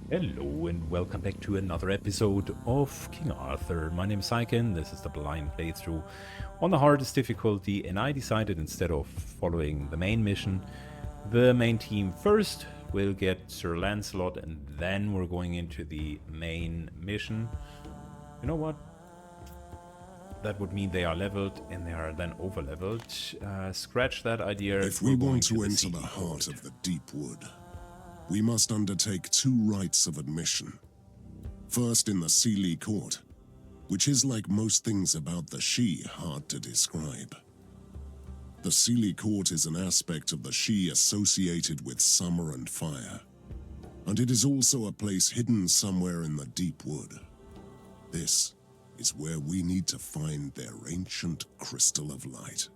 Hello and welcome back to another episode of King Arthur. My name is Syken, this is the blind playthrough on the hardest difficulty, and I decided instead of following the main mission, the main team first will get Sir Lancelot and then we're going into the main mission. You know what? That would mean they are leveled and they are then over leveled. Scratch that idea. If we want to enter the heart of the deep wood, we must undertake two rites of admission. First in the Sealy Court, which is like most things about the Sidhe hard to describe. The Sealy Court is an aspect of the Sidhe associated with summer and fire, and it is also a place hidden somewhere in the deep wood. This is where we need to find their ancient crystal of light.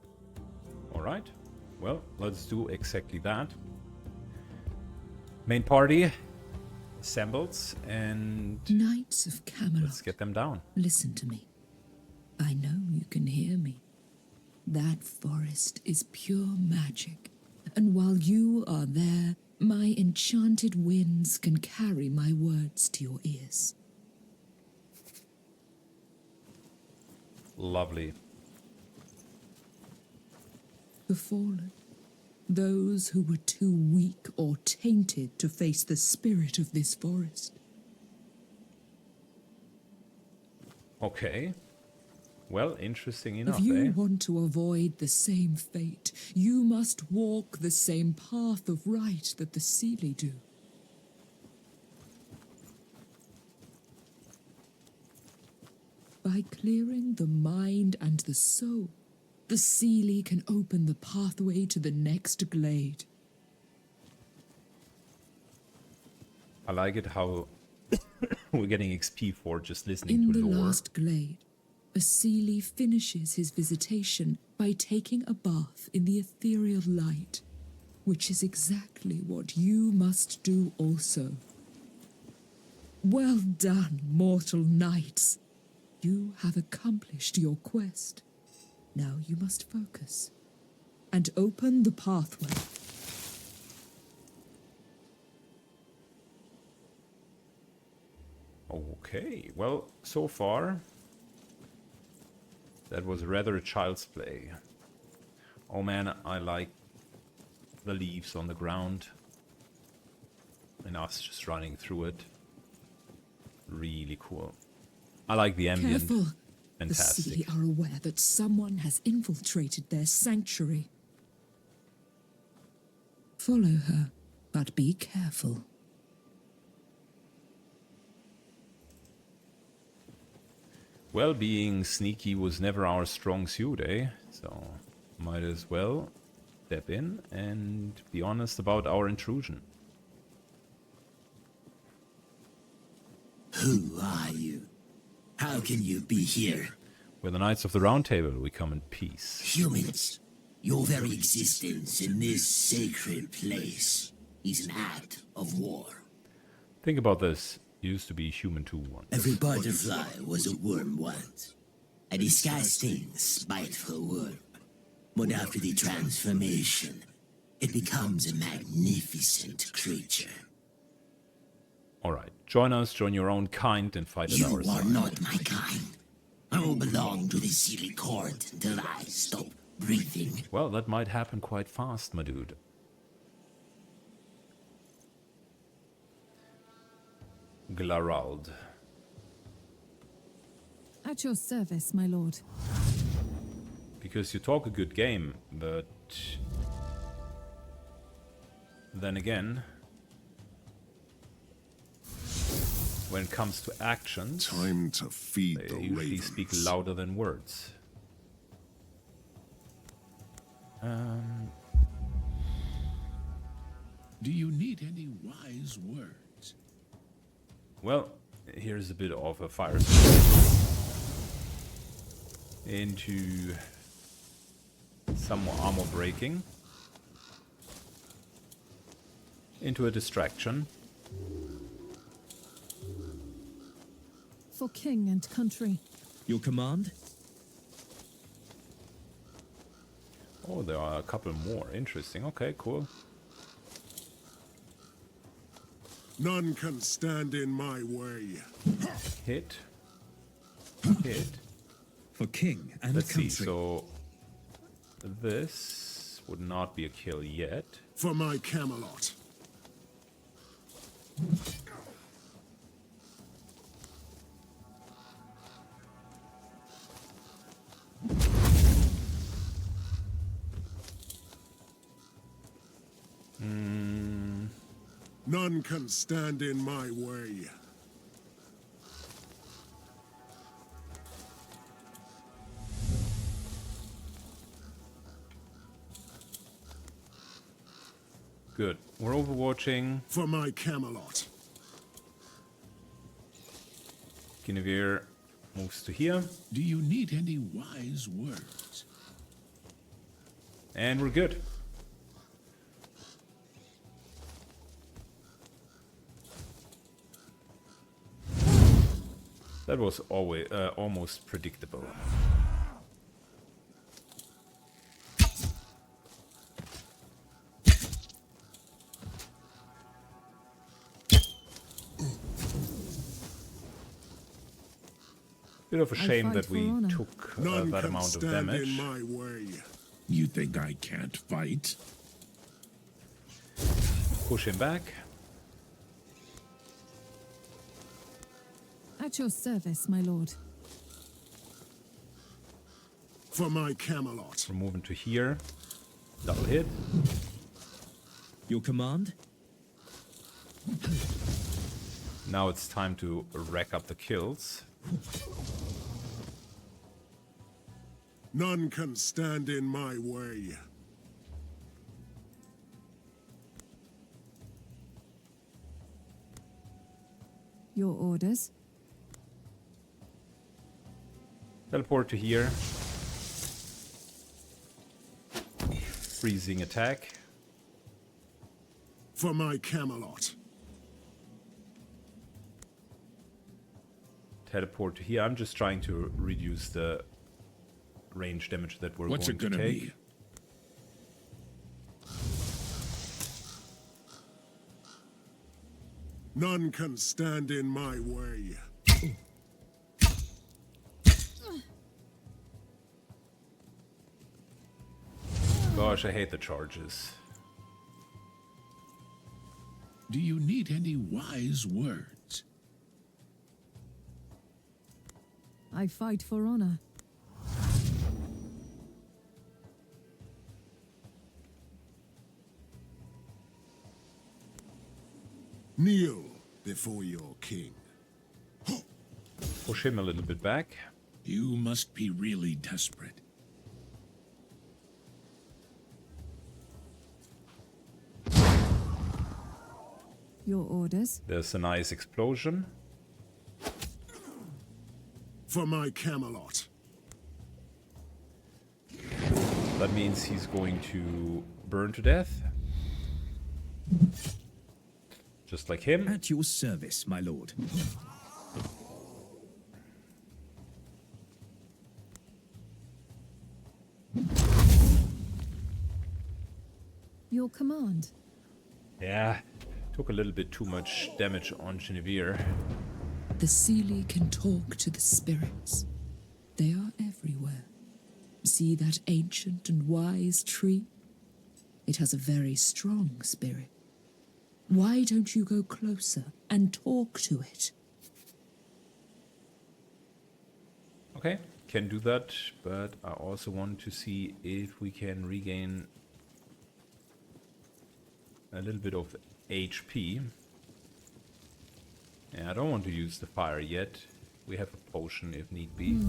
Alright, well, let's do exactly that. Main party assembles and Knights of Camelot, let's get them down. listen to me. I know you can hear me. That forest is pure magic, and while you are there, my enchanted winds can carry my words to your ears. Lovely. The fallen, those who were too weak or tainted to face the spirit of this forest. Okay. Well, interesting enough, If you eh? want to avoid the same fate, you must walk the same path of right that the Sealy do. By clearing the mind and the soul, the Sealy can open the pathway to the next glade. I like it how we're getting XP for just listening In to the lore. last glade, a Sealy finishes his visitation by taking a bath in the ethereal light, which is exactly what you must do also. Well done, mortal knights. You have accomplished your quest. Now you must focus and open the pathway. Okay, well, so far that was rather a child's play. Oh man, I like the leaves on the ground and us just running through it. Really cool. I like the ambient. Careful. The Fantastic. Sealy are aware that someone has infiltrated their sanctuary. Follow her, but be careful. Well, being sneaky was never our strong suit, eh? So, might as well step in and be honest about our intrusion. Who are you? How can you be here? We're the Knights of the Round Table, we come in peace. Humans, your very existence in this sacred place is an act of war. Think about this. You used to be human too once. Every butterfly was a worm once, a disgusting, spiteful worm. But after the transformation, it becomes a magnificent creature. Alright, join us, join your own kind, and fight at You our are side. not my kind. I will belong to the Sealy Court until I stop breathing. Well, that might happen quite fast, my dude. Glarald. At your service, my lord. Because you talk a good game, but then again, when it comes to actions, Time to feed they the usually ravens. speak louder than words. Do you need any wise words? Well, here's a bit of a fire into some more armor breaking, into a distraction. For king and country. Your command? Oh, there are a couple more. Interesting. Okay, cool. None can stand in my way. Hit. Hit. For king and Let's country. see, so this would not be a kill yet. For my Camelot. None can stand in my way. Good. We're overwatching. For my Camelot. Guinevere moves to here. Do you need any wise words? And we're good. That was always almost predictable. Bit of a shame fight that for we honor. took None that can amount of stand damage. in my way. You think I can't fight? Push him back. At your service, my lord. For my Camelot. We're moving to here. Double hit. Your command? Now it's time to rack up the kills. None can stand in my way. Your orders? Teleport to here. Freezing attack. For my Camelot. Teleport to here. I'm just trying to reduce the range damage that we're What's going it to gonna take. be? None can stand in my way. Gosh, I hate the charges. Do you need any wise words? I fight for honor. Kneel before your king. Push him a little bit back. You must be really desperate. Your orders? There's a nice explosion. For my Camelot. That means he's going to burn to death. Just like him. At your service, my lord. Your command? Yeah, took a little bit too much damage on Genevieve. The Seelie can talk to the spirits. They are everywhere. See that ancient and wise tree? It has a very strong spirit. Why don't you go closer and talk to it? Okay, can do that, but I also want to see if we can regain a little bit of HP. Yeah, I don't want to use the fire yet. We have a potion if need be.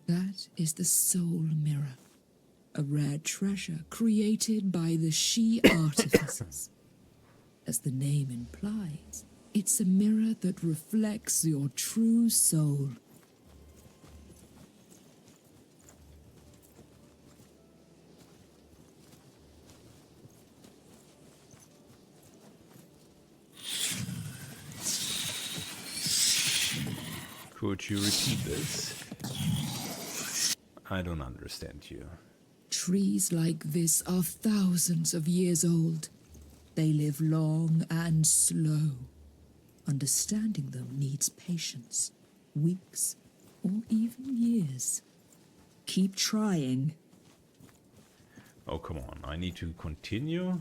That is the soul mirror, a rare treasure created by the she artificers. As the name implies, it's a mirror that reflects your true soul. Could you repeat this? I don't understand you. Trees like this are thousands of years old. They live long and slow. Understanding them needs patience, weeks, or even years. Keep trying. Oh, come on. I need to continue.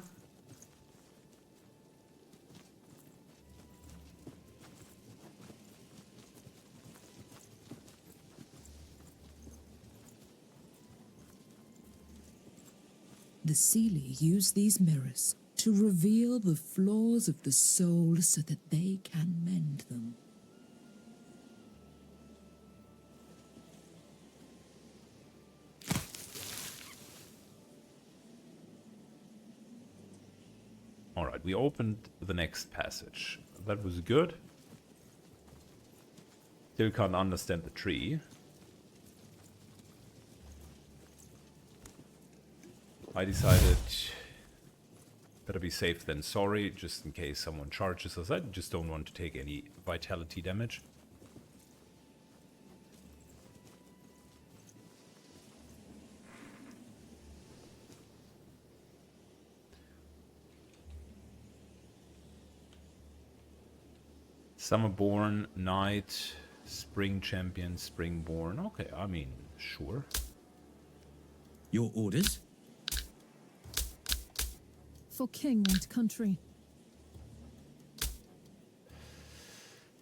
The Seelie use these mirrors to reveal the flaws of the soul so that they can mend them. Alright, we opened the next passage. That was good. Still can't understand the tree. I decided better be safe than sorry, just in case someone charges us. I just don't want to take any vitality damage. Summerborn, Knight, Spring Champion, Springborn. Okay, I mean, sure. Your orders? For king and country.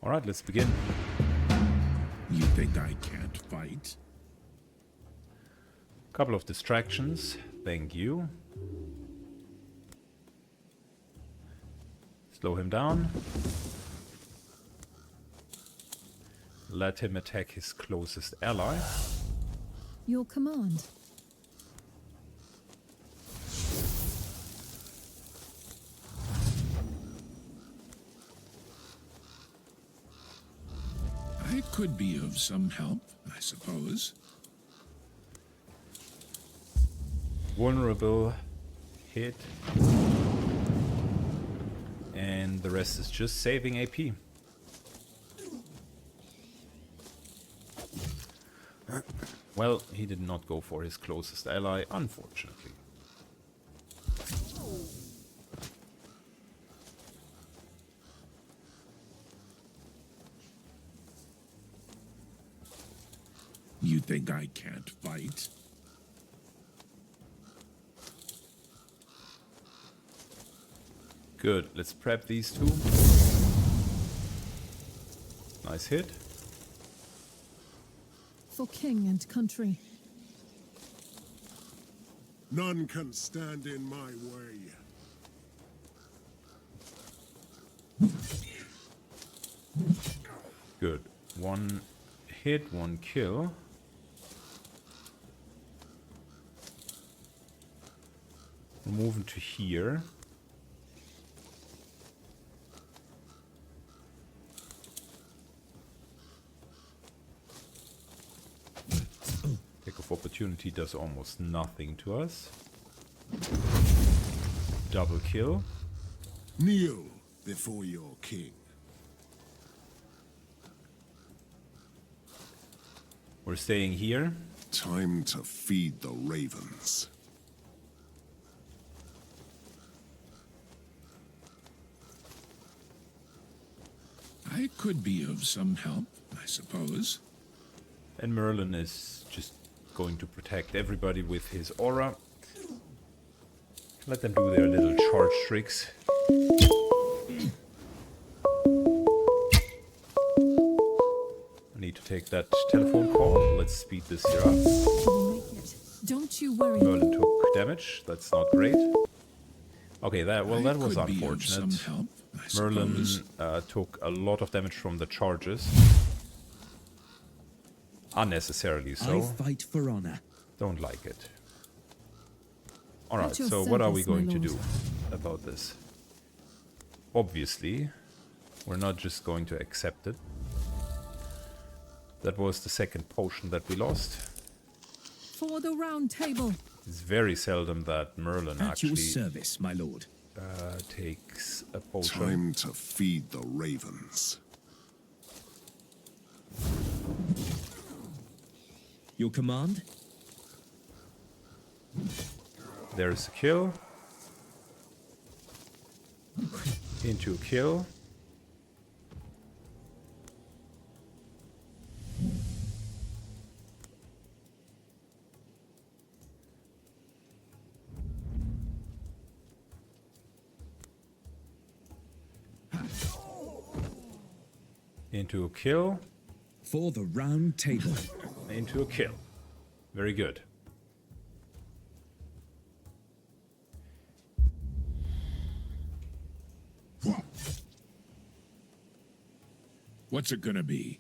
Alright, let's begin. You think I can't fight? Couple of distractions. Thank you. Slow him down. Let him attack his closest ally. Your command. I could be of some help, I suppose. Vulnerable. Hit. And the rest is just saving AP. Well, he did not go for his closest ally, unfortunately. You think I can't fight? Good, let's prep these two. Nice hit. For king and country. None can stand in my way. Good. One hit, one kill. We're moving to here. Pick of opportunity does almost nothing to us. Double kill. Kneel before your king. We're staying here. Time to feed the ravens. I could be of some help, I suppose. And Merlin is just going to protect everybody with his aura. Let them do their little charge tricks. I need to take that telephone call. Let's speed this here up. We'll make it. Don't you worry. Merlin took damage. That's not great. Okay, that was Could be of unfortunate. some help, I Merlin suppose. took a lot of damage from the charges. Unnecessarily I so. fight for honor. Don't like it. Alright, At your so what are we service, my going to lord. do about this? Obviously, we're not just going to accept it. That was the second potion that we lost. For the round table. It's very seldom that Merlin At your actually service, my lord. takes a potion. Time to feed the ravens. Your command? there's a kill. Into a kill. Into a kill. For the round table. Into a kill. Very good. What's it gonna be?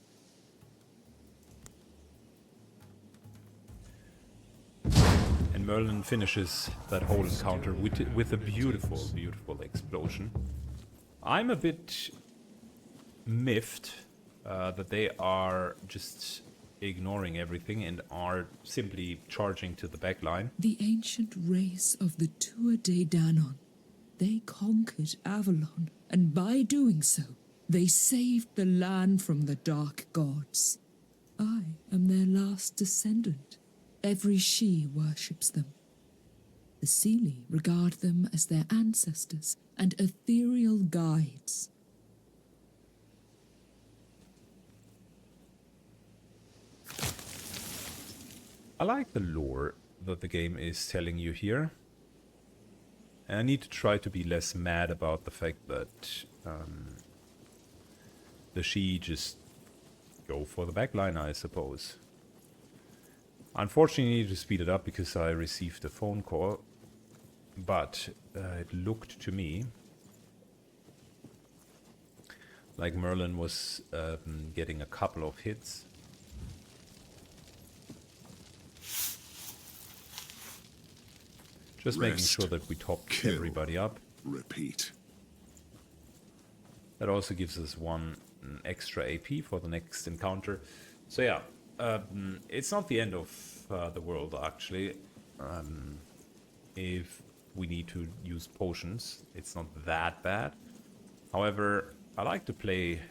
And Merlin finishes that whole encounter with a beautiful, beautiful explosion. I'm a bit miffed that they are just ignoring everything and are simply charging to the back line. The ancient race of the Tuatha De Danann. They conquered Avalon, and by doing so, they saved the land from the dark gods. I am their last descendant. Every she worships them. The Seelie regard them as their ancestors and ethereal guides. I like the lore that the game is telling you here. And I need to try to be less mad about the fact that the she just go for the backline, I suppose. Unfortunately, I need to speed it up because I received a phone call. But it looked to me like Merlin was getting a couple of hits. Just making sure that we top everybody up. Repeat. That also gives us one extra AP for the next encounter. So yeah, it's not the end of the world actually. If we need to use potions, it's not that bad. However, I like to play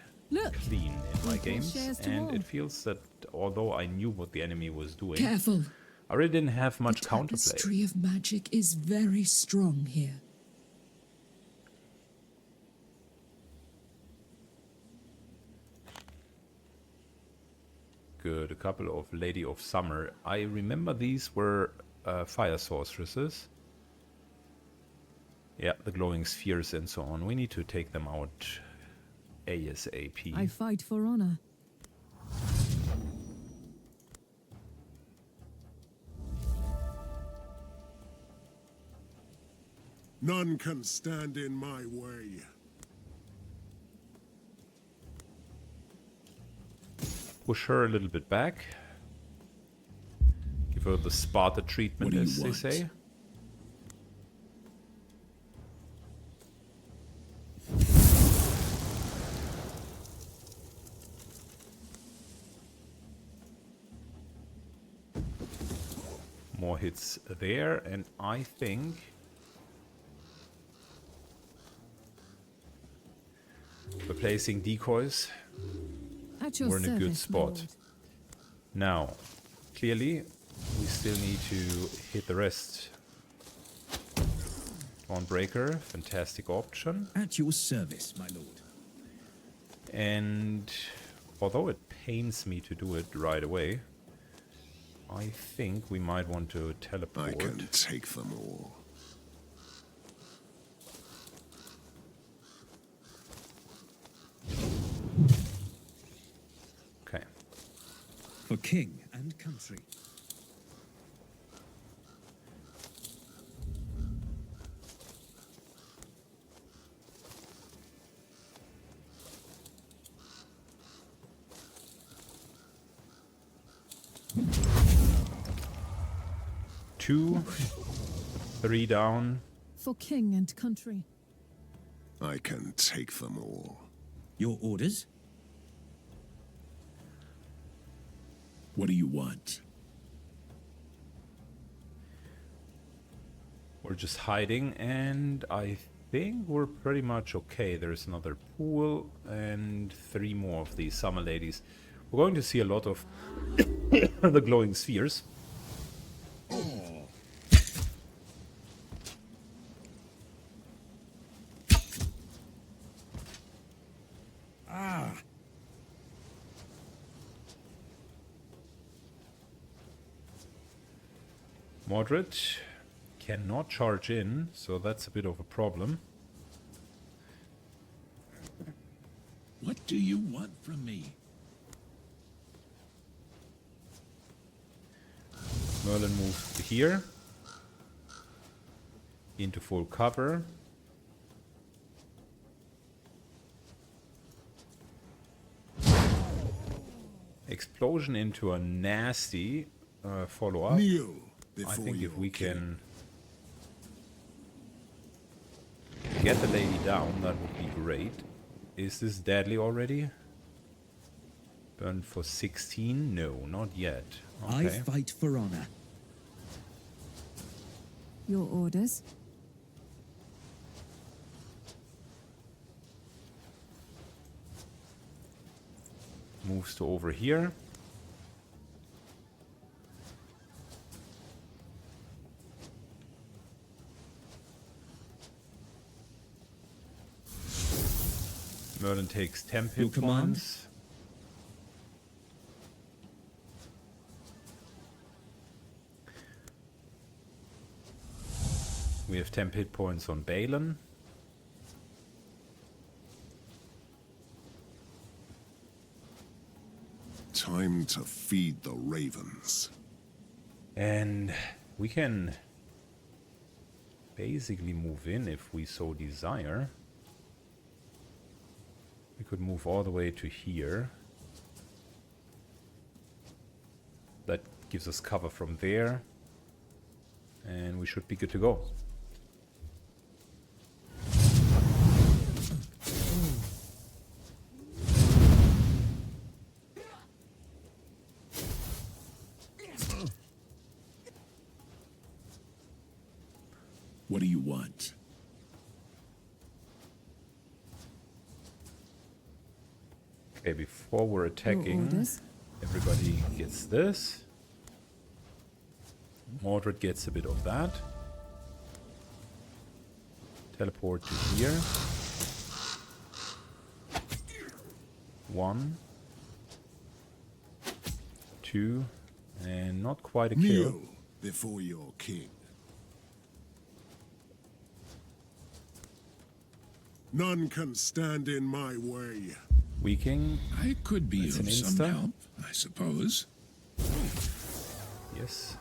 clean in my games, and it feels that although I knew what the enemy was doing, Careful! I really didn't have much The counterplay. tapestry of magic is very strong here. Good, a couple of Lady of Summer. I remember these were fire sorceresses. Yeah, the glowing spheres and so on. We need to take them out ASAP. I fight for honor. None can stand in my way. Push her a little bit back. Give her the Sparta treatment, as they say. More hits there, and I think replacing decoys, At your we're in a good service, my spot. lord. Now, clearly, we still need to hit the rest. Dawnbreaker, fantastic option. At your service, my lord. And although it pains me to do it right away, I think we might want to teleport. I can take them all. Okay. For king and country. Two, three down. For king and country. I can take them all. Your orders? What do you want? We're just hiding, and I think we're pretty much okay. There's another pool and three more of these summer ladies. We're going to see a lot of the glowing spheres. Mordred cannot charge in, so that's a bit of a problem. What do you want from me? Merlin moves to here. Into full cover. Explosion into a nasty follow-up. Kneel I before think if your we king. can get the lady down, that would be great. Is this deadly already? Burn for 16? No, not yet. I Okay. fight for honor. Your orders? Moves to over here. Merlin takes 10 Your hit command? points. We have 10 hit points on Balin. Time to feed the ravens. And we can basically move in if we so desire. We could move all the way to here. That gives us cover from there. And we should be good to go. What do you want? Okay, before we're Your attacking, orders? everybody gets this. Mordred gets a bit of that. Teleport to here. 1, 2, and not quite a kill. Kneel before your king. None can stand in my way. Weaking, I could be That's of an some insta. help, I suppose. yes.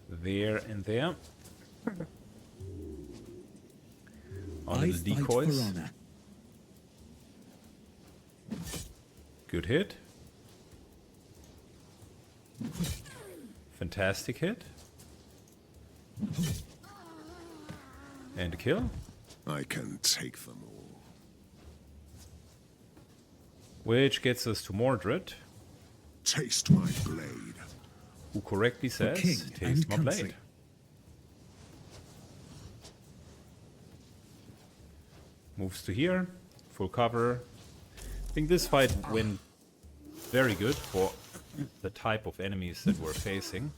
There and there. Our I little fight decoys. for honor. Good hit. Fantastic hit. And a kill. I can take them all. Which gets us to Mordred, Taste my blade. who correctly says, king taste and my country." blade. Moves to here, full cover. I think this fight went very good for the type of enemies that we're facing.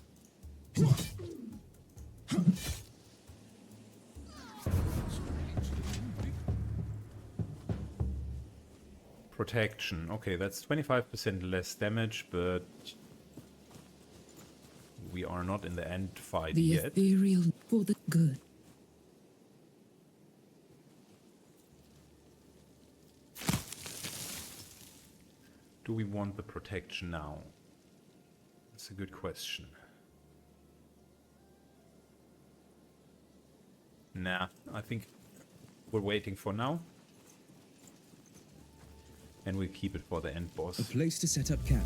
Protection. Okay, that's 25% less damage, but we are not in the end fight The yet. ethereal for the good. Do we want the protection now? That's a good question. Nah, I think we're waiting for now. And we keep it for the end boss. A place to set up camp.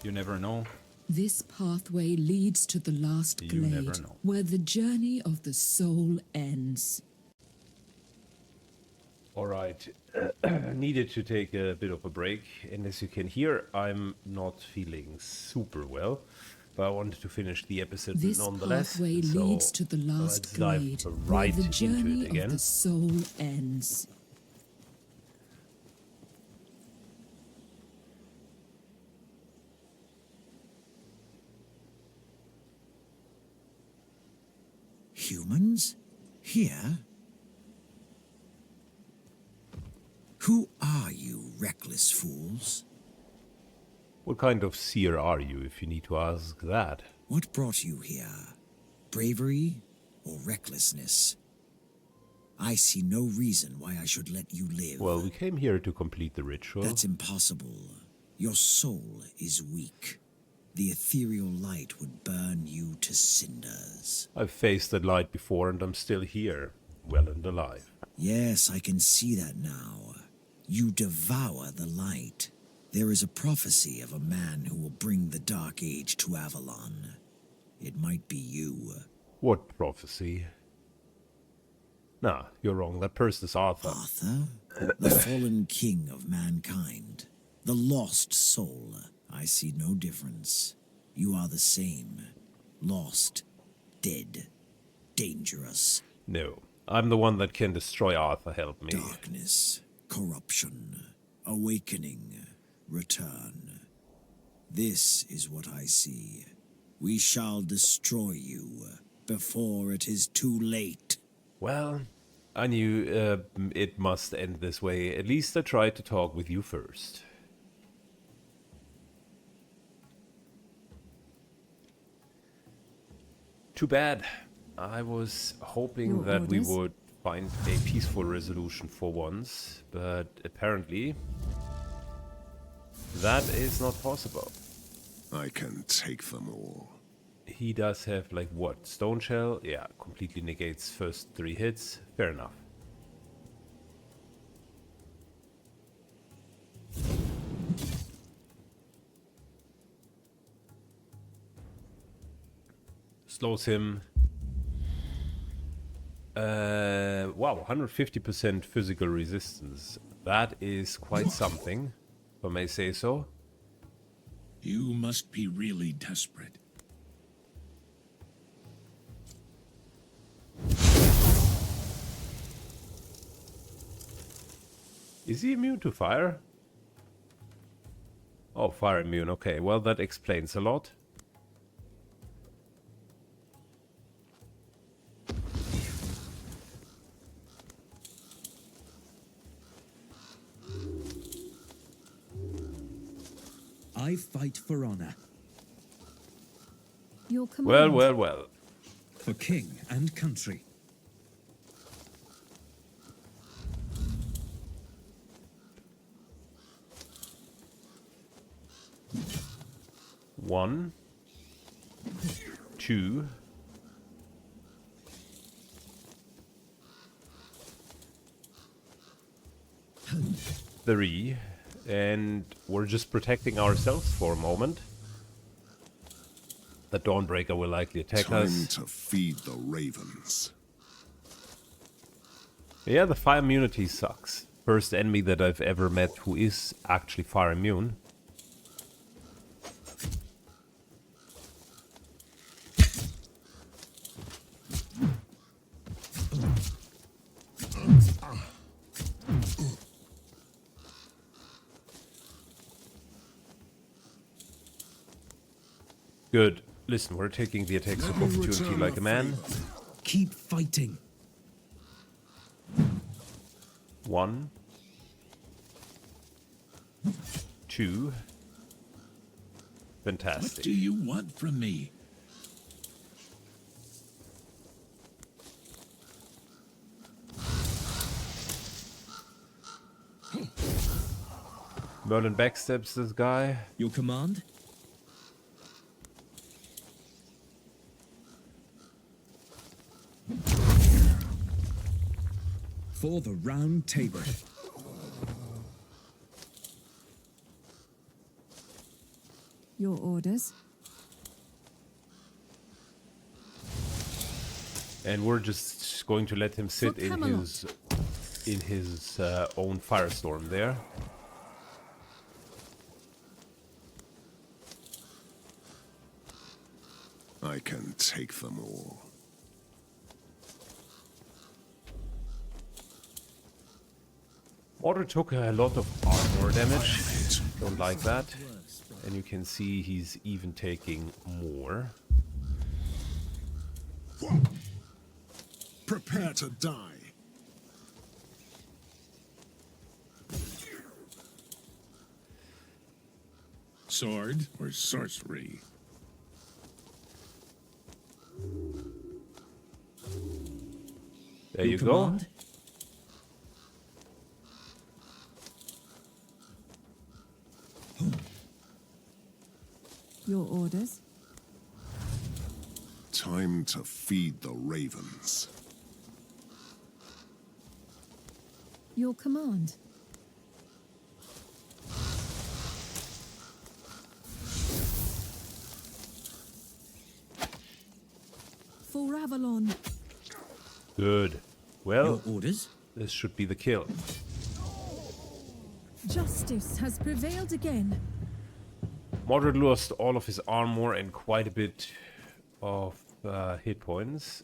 You never know. This pathway leads to the last You never glade, know. where the journey of the soul ends. Alright, needed to take a bit of a break, and as you can hear, I'm not feeling super well, but I wanted to finish the episode This nonetheless. pathway so leads to the last let's dive glade, where right the into journey it of again. the soul ends. Humans? Here? Who are you, reckless fools? What kind of seer are you, if you need to ask that? What brought you here? Bravery or recklessness? I see no reason why I should let you live. Well, we came here to complete the ritual. That's impossible. Your soul is weak. The ethereal light would burn you to cinders. I've faced that light before and I'm still here, well and alive. Yes, I can see that now. You devour the light. There is a prophecy of a man who will bring the Dark Age to Avalon. It might be you. What prophecy? Nah, you're wrong. That person is Arthur. Arthur? The fallen king of mankind. The lost soul. I see no difference. You are the same. Lost. Dead. Dangerous. No, I'm the one that can destroy Arthur, help me. Darkness. Corruption. Awakening. Return. This is what I see. We shall destroy you before it is too late. Well, I knew it must end this way. At least I tried to talk with you first. Too bad. I was hoping Your that we orders? would find a peaceful resolution for once, but apparently that is not possible. I can take them all. He does have, like, what? Stone Shell? Yeah, completely negates first 3 hits. Fair enough. Slows him. Wow, 150% physical resistance. That is quite something, if I may say so. You must be really desperate. Is he immune to fire? Oh, fire immune. Okay, well, that explains a lot. I fight for honor, Your command. Well, well, well. for king and country. One, two, three, and we're just protecting ourselves for a moment. The Dawnbreaker will likely attack Time us. to feed the ravens. Yeah, the fire immunity sucks. First enemy that I've ever met who is actually fire immune. Good. Listen, we're taking the attacks of opportunity like a man. Keep fighting. One. Two. What Fantastic. do you want from me? Merlin backstabs this guy. Your command? For the round table. Your orders. And we're just going to let him sit For in Camelot. his own firestorm there. I can take them all. Mordred took a lot of armor damage. Don't like that. And you can see he's even taking more. Prepare to die. Sword or sorcery? There Your you command? Your orders? Time to feed the ravens. Your command? For Avalon. Good. Well, Your orders? this should be the kill. Justice has prevailed again. Mordred lost all of his armor and quite a bit of hit points.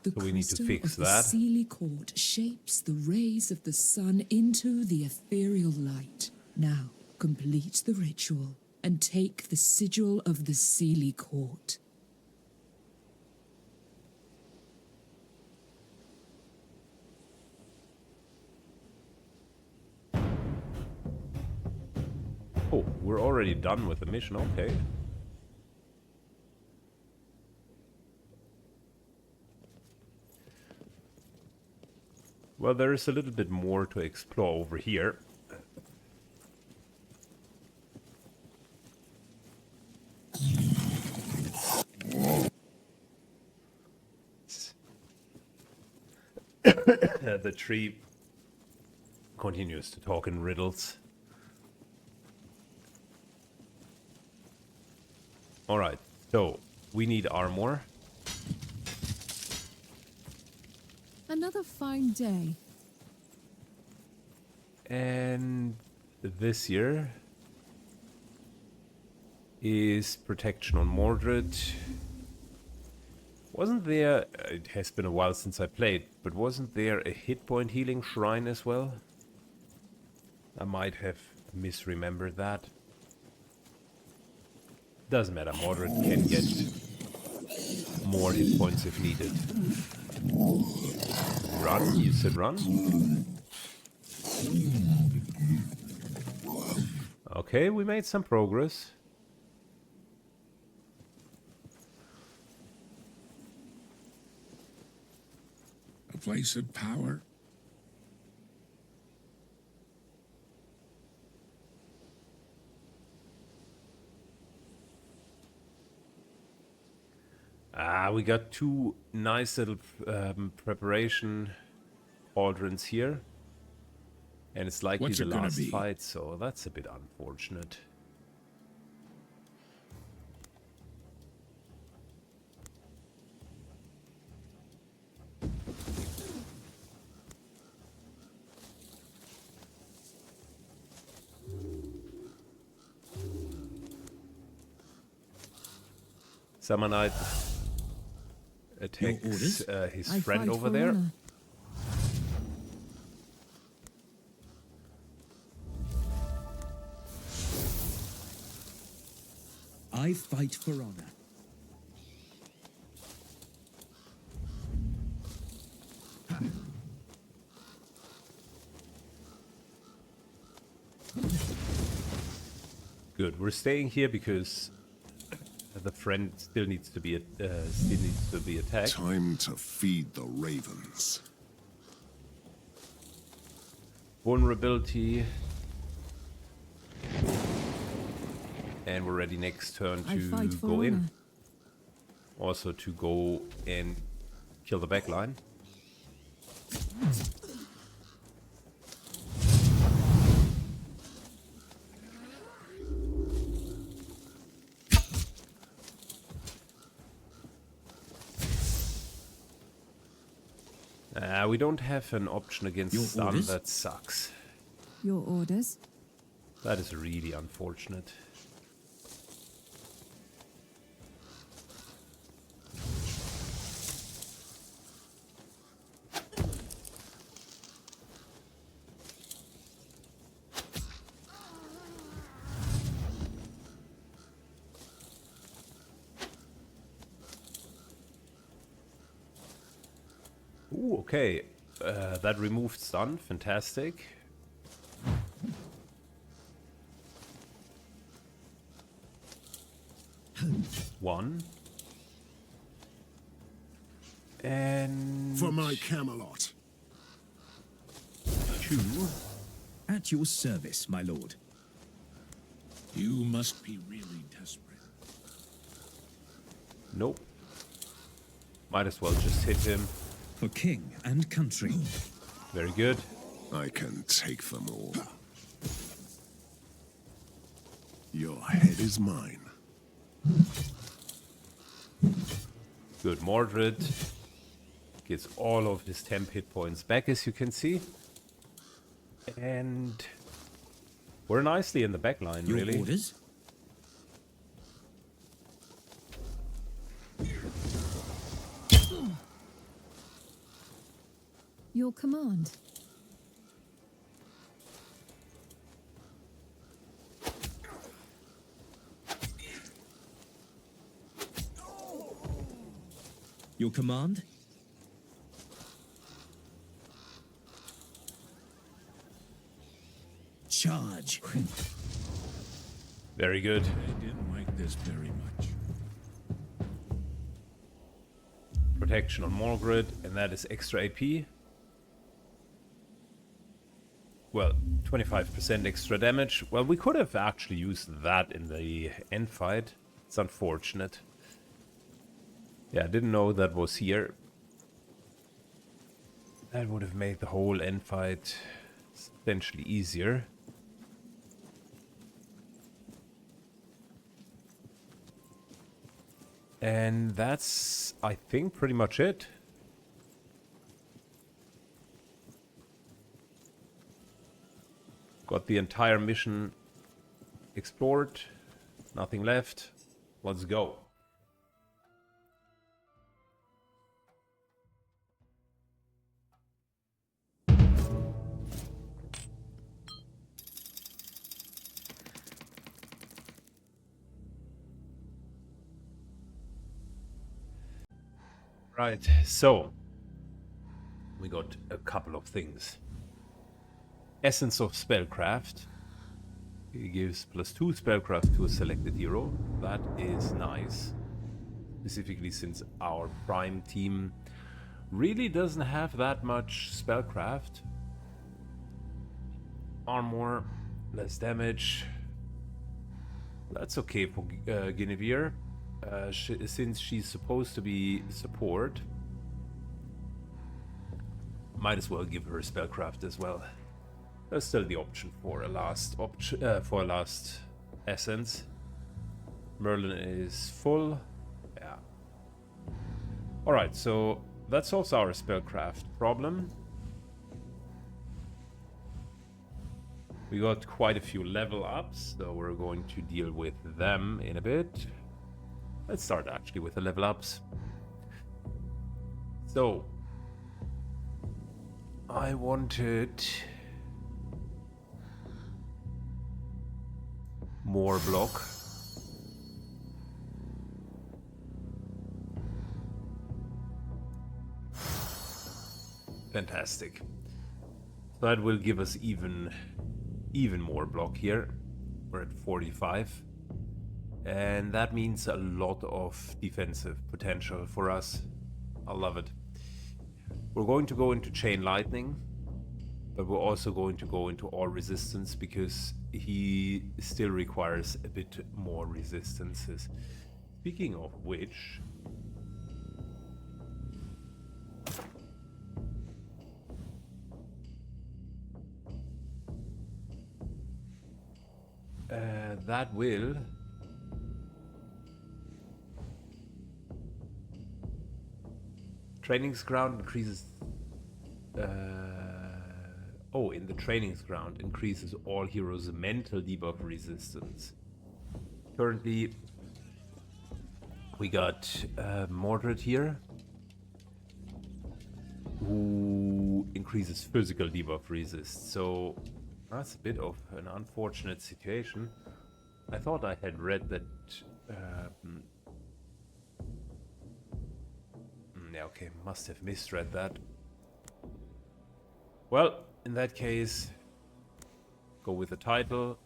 The So we need to crystal fix of the that. Seelie Court shapes the rays of the sun into the ethereal light. Now, complete the ritual and take the sigil of the Seelie Court. Oh, we're already done with the mission, okay. Well, there is a little bit more to explore over here. The tree continues to talk in riddles. Alright, so we need armor. Another fine day. And this year is protection on Mordred. Wasn't there, it has been a while since I played, but wasn't there a hit point healing shrine as well? I might have misremembered that. Doesn't matter, Mordred can get more hit points if needed. Run, you said run? Okay, we made some progress. A place of power? We got two nice little preparation cauldrons here. And it's likely What's the it gonna last be? fight, so that's a bit unfortunate. Samanite attacks his I friend fight over for there. honor. I fight for honor. Good, we're staying here because the friend still needs to be attacked. Time to feed the ravens. Vulnerability. And we're ready next turn I fight to for go in. honor. Also to go and kill the backline. We don't have an option against Your stun, orders? that sucks. Your orders? That is really unfortunate. Ooh, okay. That removed stun. Fantastic. One. And... For my Camelot. two. At your service, my lord. You must be really desperate. Nope. Might as well just hit him. For king and country. Very good. I can take them all. Your head is mine. Good. Mordred gets all of his temp hit points back, as you can see. And we're nicely in the back line, Your really. orders? Your command. Your command? Charge. Very good. I didn't like this very much. Protection on Mordred, and that is extra AP. Well, 25% extra damage. Well, we could have actually used that in the end fight. It's unfortunate. Yeah, I didn't know that was here. That would have made the whole end fight substantially easier. And that's, I think, pretty much it. Got the entire mission explored. Nothing left. Let's go. Right, so we got a couple of things. Essence of Spellcraft. It gives +2 spellcraft to a selected hero. That is nice. Specifically since our prime team really doesn't have that much spellcraft. Armor, less damage. That's okay for Guinevere. Since she's supposed to be support, might as well give her spellcraft as well. There's still the option for a last essence. Merlin is full. Yeah. All right, so that solves our spellcraft problem. We got quite a few level ups, so we're going to deal with them in a bit. Let's start actually with the level ups. So, I wanted more block. Fantastic. So that will give us even more block here. We're at 45. And that means a lot of defensive potential for us. I love it. We're going to go into Chain Lightning, but we're also going to go into all resistance because he still requires a bit more resistances. Speaking of which, that will Training's ground increases. In the training's ground increases all heroes' mental debuff resistance. Currently, we got Mordred here, who increases physical debuff resist. So that's a bit of an unfortunate situation. I thought I had read that. Yeah, okay, must have misread that. Well, in that case, go with the title.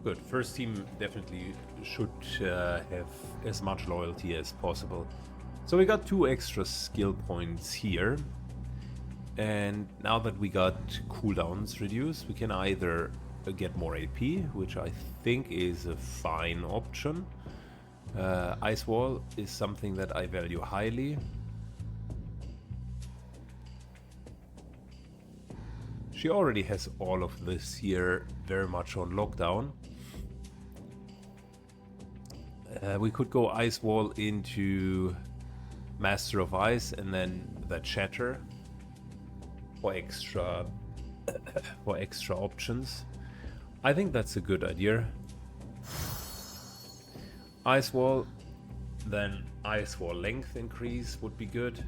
Good. First team definitely should have as much loyalty as possible. So we got 2 extra skill points here. And now that we got cooldowns reduced, we can either get more AP, which I think is a fine option. Ice Wall is something that I value highly. She already has all of this here very much on lockdown. We could go Ice Wall into Master of Ice and then that Shatter for extra options. I think that's a good idea. Ice Wall, then Ice Wall length increase would be good.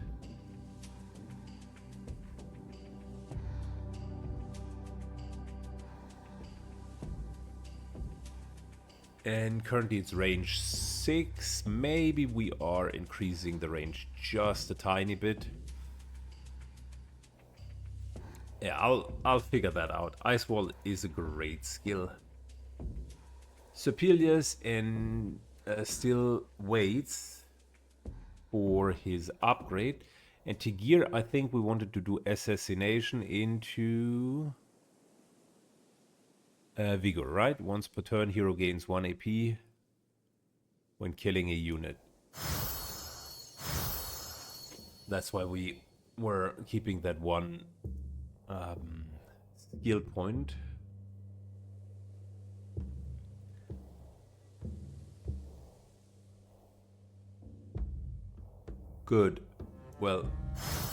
And currently it's range 6. Maybe we are increasing the range just a tiny bit. Yeah, I'll figure that out. Ice Wall is a great skill. Supelius and still waits for his upgrade. And Tigir, I think we wanted to do Assassination into Vigor, right? Once per turn, hero gains 1 AP when killing a unit. That's why we were keeping that one skill point. Good. Well,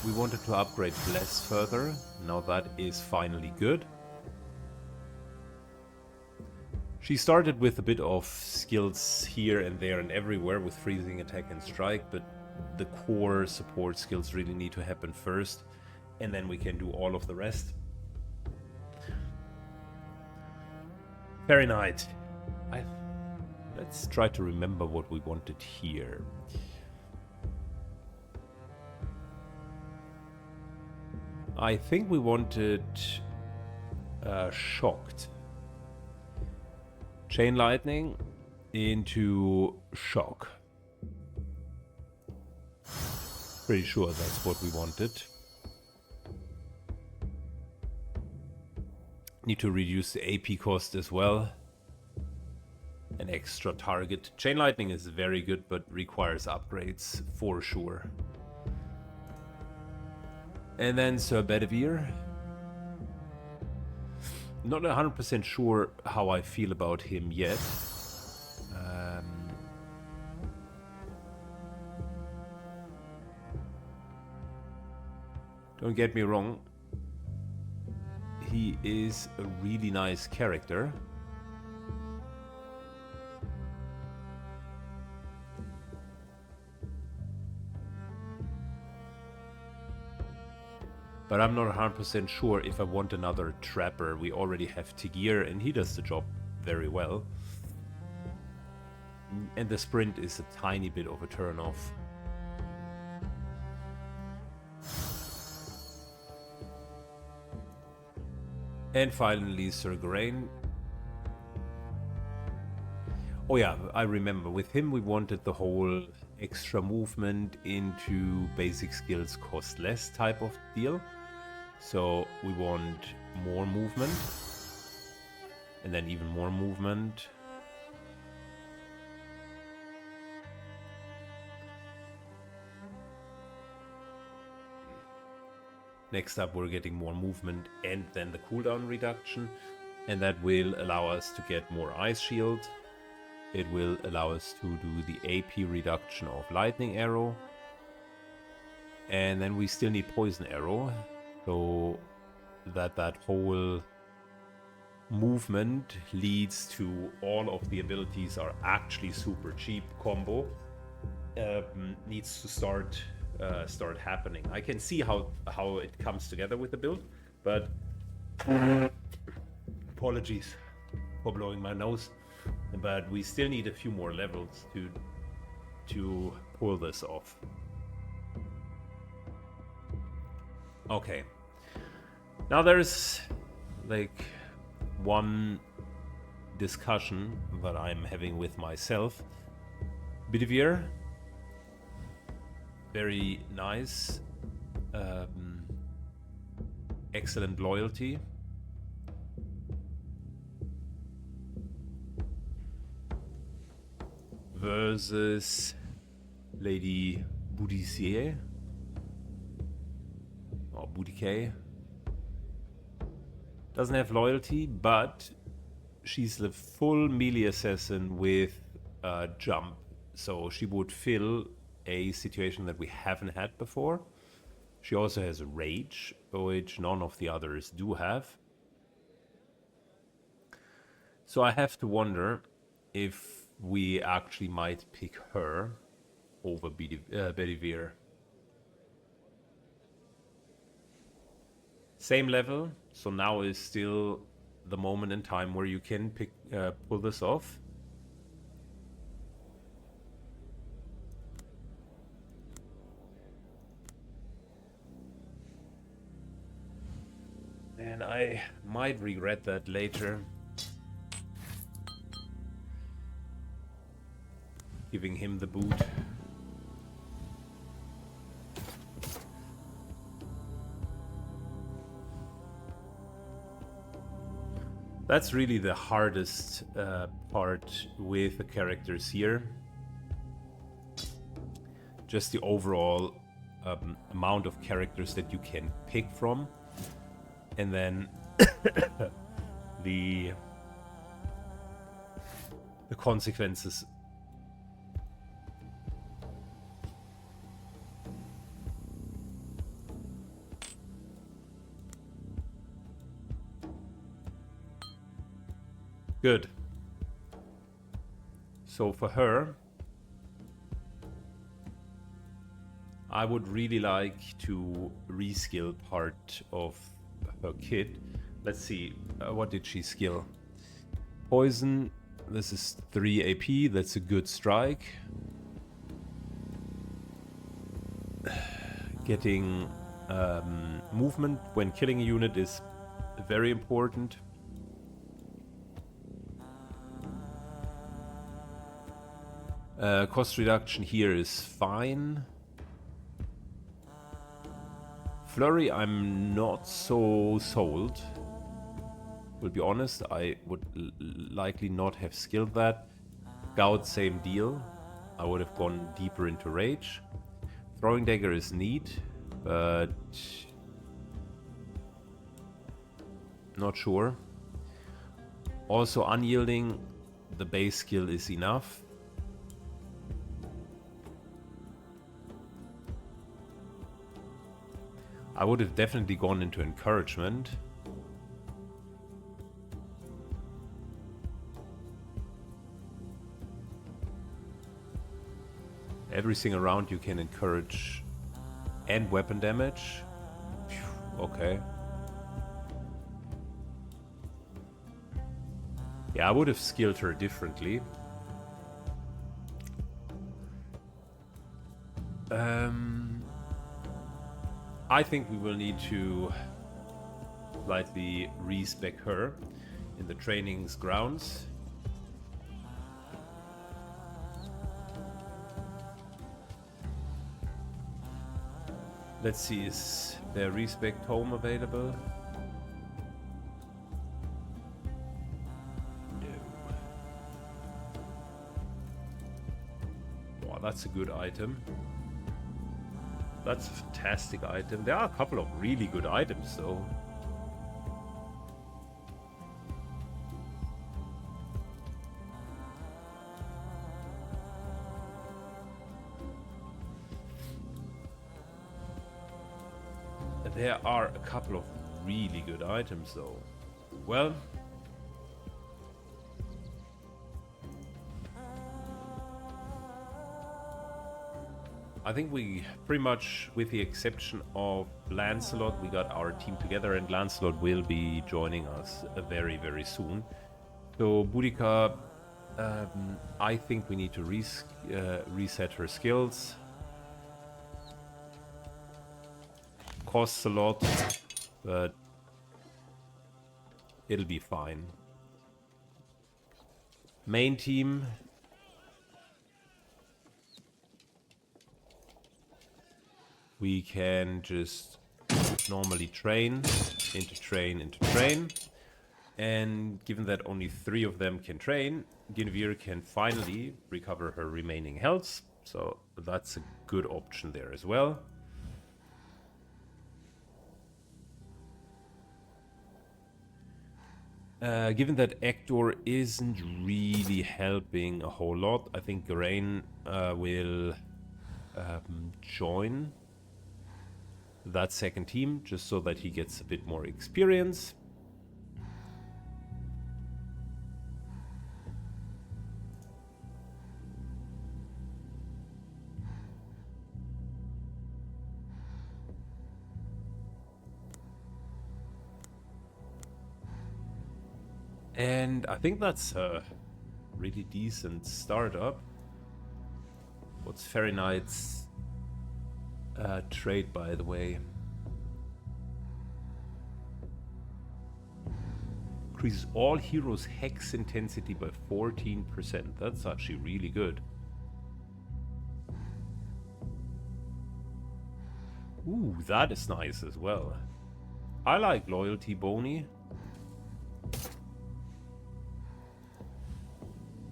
we wanted to upgrade Bless further. Now that is finally good. She started with a bit of skills here and there and everywhere with freezing, attack and strike, but the core support skills really need to happen first, and then we can do all of the rest. Fairy Knight. Let's try to remember what we wanted here. I think we wanted Shocked. Chain Lightning into Shock. Pretty sure that's what we wanted. Need to reduce the AP cost as well. An extra target. Chain Lightning is very good, but requires upgrades for sure. And then Sir Bedivere. Not 100% sure how I feel about him yet. Don't get me wrong. He is a really nice character. But I'm not 100% sure if I want another Trapper. We already have Tigir and he does the job very well. And the Sprint is a tiny bit of a turn off. And finally Sir Gawain. Oh yeah, I remember. With him we wanted the whole extra movement into basic skills cost less type of deal. So we want more movement, and then even more movement. Next up we're getting more movement and then the cooldown reduction, and that will allow us to get more Ice Shield. It will allow us to do the AP reduction of Lightning Arrow, and then we still need Poison Arrow. So that whole movement leads to all of the abilities are actually super cheap combo needs to start happening. I can see how it comes together with the build, but apologies for blowing my nose. but we still need a few more levels to pull this off. Okay. Now there's like one discussion that I'm having with myself. Bedivere, very nice, excellent loyalty. Versus Lady Boudissier or Boudiquet. Doesn't have loyalty, but she's the full melee assassin with jump, so she would fill a situation that we haven't had before. She also has rage, which none of the others do have. So I have to wonder if we actually might pick her over Bedivere. Same level, so now is still the moment in time where you can pull this off. And I might regret that later. Giving him the boot. That's really the hardest part with the characters here. Just the overall amount of characters that you can pick from. And then the consequences. Good. So for her, I would really like to reskill part of her kit. Let's see, what did she skill? Poison, this is 3 AP, that's a good strike. Getting movement when killing a unit is very important. Cost reduction here is fine. Flurry, I'm not so sold. Will be honest, I would likely not have skilled that. Gout, same deal. I would have gone deeper into rage. Throwing dagger is neat, but not sure. Also unyielding, the base skill is enough. I would have definitely gone into encouragement. Everything around you can encourage and weapon damage. Phew, okay. Yeah, I would have skilled her differently. I think we will need to slightly respec her in the training's grounds. Let's see, is there respec home available? No. Wow, that's a good item. That's a fantastic item. There are a couple of really good items though. There are a couple of really good items though. Well, I think we pretty much, with the exception of Lancelot, we got our team together, and Lancelot will be joining us very, very soon. So Boudica, I think we need to reset her skills. Costs a lot, but it'll be fine. Main team. We can just normally train, into train, into train. And given that only 3 of them can train, Guinevere can finally recover her remaining health. So that's a good option there as well. Given that Hector isn't really helping a whole lot, I think Geraint will join that second team just so that he gets a bit more experience. And I think that's a really decent startup. What's Fairy Knight's trait, by the way? Increases all heroes' hex intensity by 14%. That's actually really good. Ooh, that is nice as well. I like Loyalty Bony.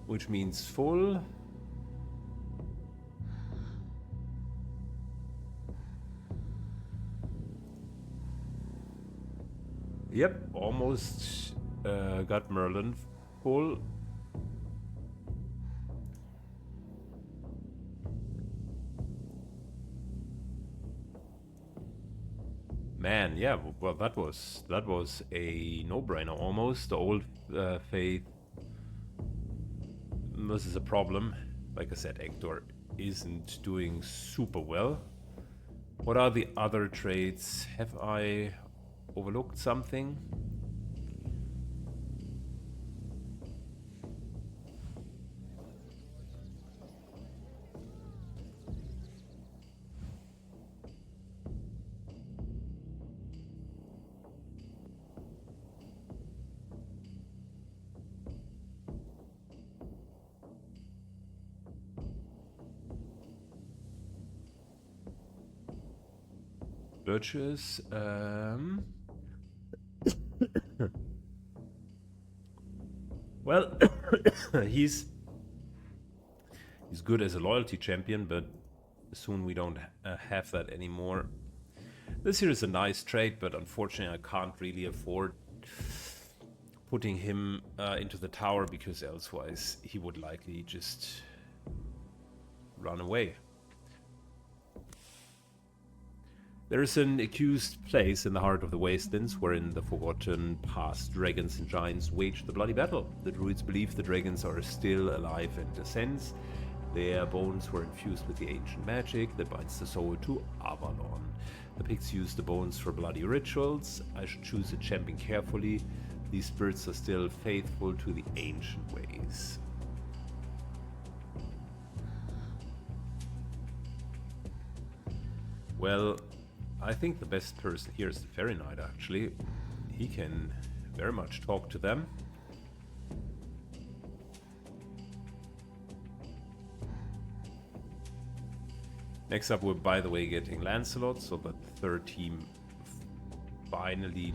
Which means full. Yep, almost got Merlin full. Man, yeah, well that was a no-brainer almost. The old faith. This is a problem. Like I said, Hector isn't doing super well. What are the other traits? Have I overlooked something? Virtuous. Well, he's good as a loyalty champion, but soon we don't have that anymore. This here is a nice trait, but unfortunately I can't really afford putting him into the tower because elsewise he would likely just run away. There is an accused place in the heart of the wastelands wherein the forgotten past dragons and giants waged the bloody battle. The druids believe the dragons are still alive and ascends. Their bones were infused with the ancient magic that binds the soul to Avalon. The pigs use the bones for bloody rituals. I should choose a champion carefully. These spirits are still faithful to the ancient ways. Well, I think the best person here is the Fairy Knight, actually. He can very much talk to them. Next up, we're, by the way, getting Lancelot, so that the third team finally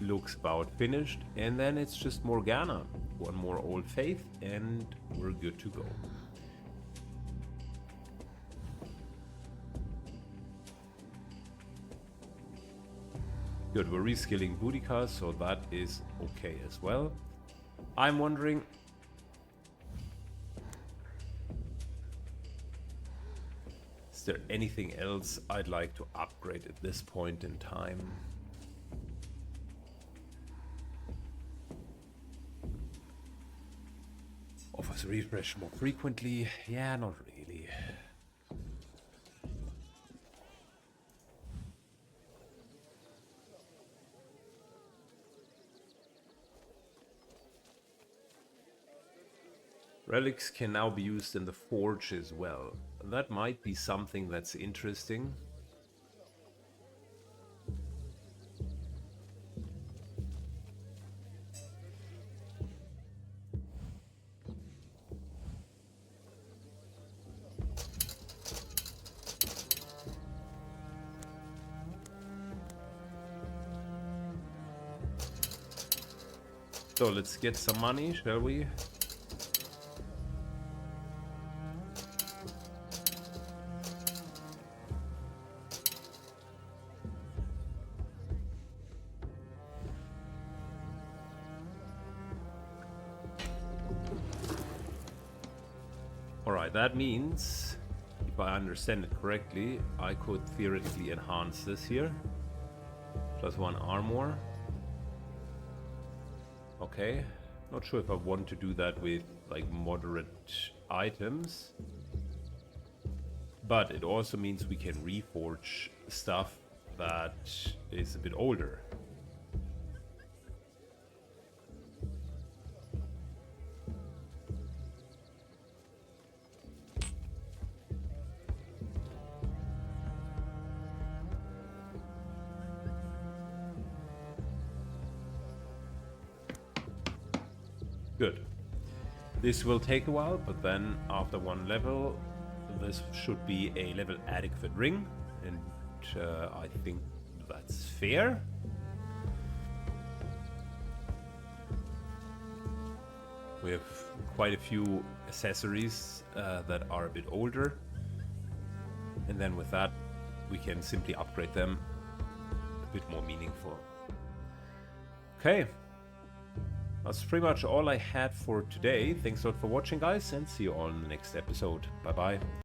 looks about finished. And then it's just Morgana. One more Old Faith, and we're good to go. Good, we're reskilling Boudica, so that is okay as well. I'm wondering... is there anything else I'd like to upgrade at this point in time? Offers refresh more frequently? Yeah, not really. Relics can now be used in the forge as well. That might be something that's interesting. So let's get some money, shall we? Alright, that means, if I understand it correctly, I could theoretically enhance this here. +1 armor. Okay, not sure if I want to do that with like moderate items, but it also means we can reforge stuff that is a bit older. Good. This will take a while, but then after one level, this should be a level adequate ring, and I think that's fair. We have quite a few accessories that are a bit older, and then with that, we can simply upgrade them a bit more meaningful. Okay. That's pretty much all I had for today. Thanks a lot for watching, guys, and see you all in the next episode. Bye-bye.